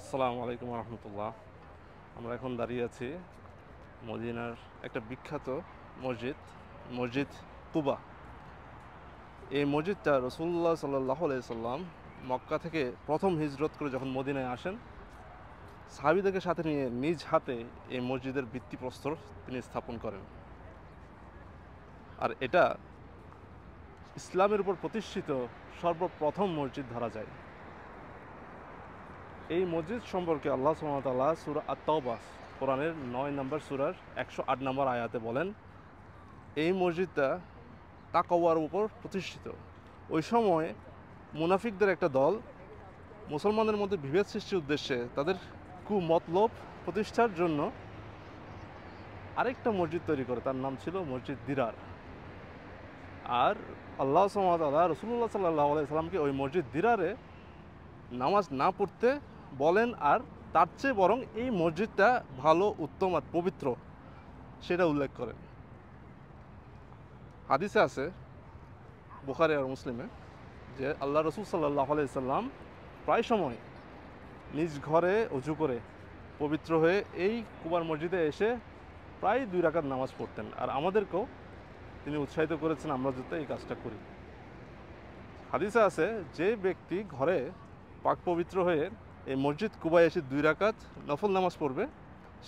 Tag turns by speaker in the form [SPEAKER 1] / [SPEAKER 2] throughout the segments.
[SPEAKER 1] আসসালামু আলাইকুম রহমতুল্লাহ। আমরা এখন দাঁড়িয়ে আছি মদিনার একটা বিখ্যাত মসজিদ, মসজিদ কুবা। এই মসজিদটা রসুল্লাহ সাল্লাহ সাল্লাম মক্কা থেকে প্রথম হিজরত করে যখন মদিনায় আসেন, সাহাবীদেরকে সাথে নিয়ে নিজ হাতে এই মসজিদের ভিত্তিপ্রস্তর তিনি স্থাপন করেন। আর এটা ইসলামের উপর প্রতিষ্ঠিত সর্বপ্রথম মসজিদ ধরা যায়। এই মসজিদ সম্পর্কে আল্লাহ সুবহানাহু ওয়া তাআলা সূরা আত-তাওবা কোরআনের 9 নম্বর সূরার 108 নম্বর আয়াতে বলেন, এই মসজিদটা তাকওয়ার উপর প্রতিষ্ঠিত। ওই সময় মুনাফিকদের একটা দল মুসলমানদের মধ্যে বিভেদ সৃষ্টির উদ্দেশ্যে তাদের কুমতলব প্রতিষ্ঠার জন্য আরেকটা মসজিদ তৈরি করে, তার নাম ছিল মসজিদ দিরার। আর আল্লাহ সুবহানাহু ওয়া তাআলা রাসূলুল্লাহ সাল্লাল্লাহু আলাইহি সাল্লামকে ওই মসজিদ দিরারে নামাজ না পড়তে বলেন, আর তার চেয়ে বরং এই মসজিদটা ভালো, উত্তম আর পবিত্র সেটা উল্লেখ করেন। হাদিসে আছে বুখারী আর মুসলিমে যে আল্লাহ রসুল সাল্লাল্লাহু আলাইহি সাল্লাম প্রায় সময় নিজ ঘরে অজু করে পবিত্র হয়ে এই কুবার মসজিদে এসে প্রায় 2 রাকাত নামাজ পড়তেন। আর আমাদেরকেও তিনি উৎসাহিত করেছেন আমরা যাতে এই কাজটা করি। হাদিসে আছে যে ব্যক্তি ঘরে পাক পবিত্র হয়ে এই মসজিদ কুবায় এসে 2 রাকাত নফল নামাজ পড়বে,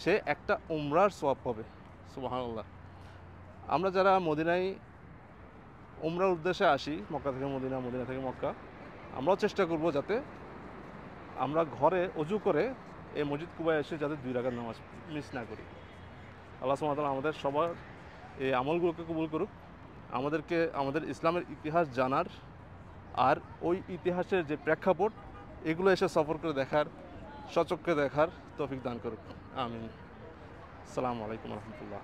[SPEAKER 1] সে একটা উমরার সওয়াব পাবে। সুবহানাল্লাহ। আমরা যারা মদিনায় উমরার উদ্দেশ্যে আসি, মক্কা থেকে মদিনা, মদিনা থেকে মক্কা, আমরাও চেষ্টা করব যাতে আমরা ঘরে অজু করে এই মসজিদ কুবায় এসে যাতে 2 রাকাত নামাজ মিস না করি। আল্লাহ সুবহানাহু ওয়া তাআলা আমাদের সবার এই আমলগুলোকে কবুল করুক, আমাদেরকে আমাদের ইসলামের ইতিহাস জানার আর ওই ইতিহাসের যে প্রেক্ষাপট এগুলো এসে সফর করে দেখার, সচক্ষে দেখার তৌফিক দান করুক। আমিন। আসসালামু আলাইকুম রহমতুল্লাহ।